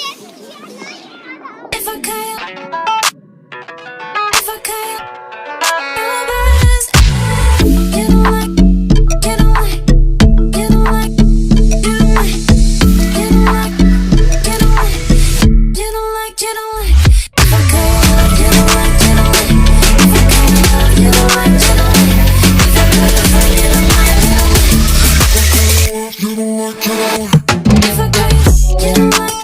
If I can't, if I can't, you don't like, you don't like, you don't like, you don't like, you don't like, you don't like, you don't like, you don't like. If I can't, you don't like, you don't like. If I can't, you don't like, you don't like. If I can't, you don't like, you don't like. If I can't, you don't like.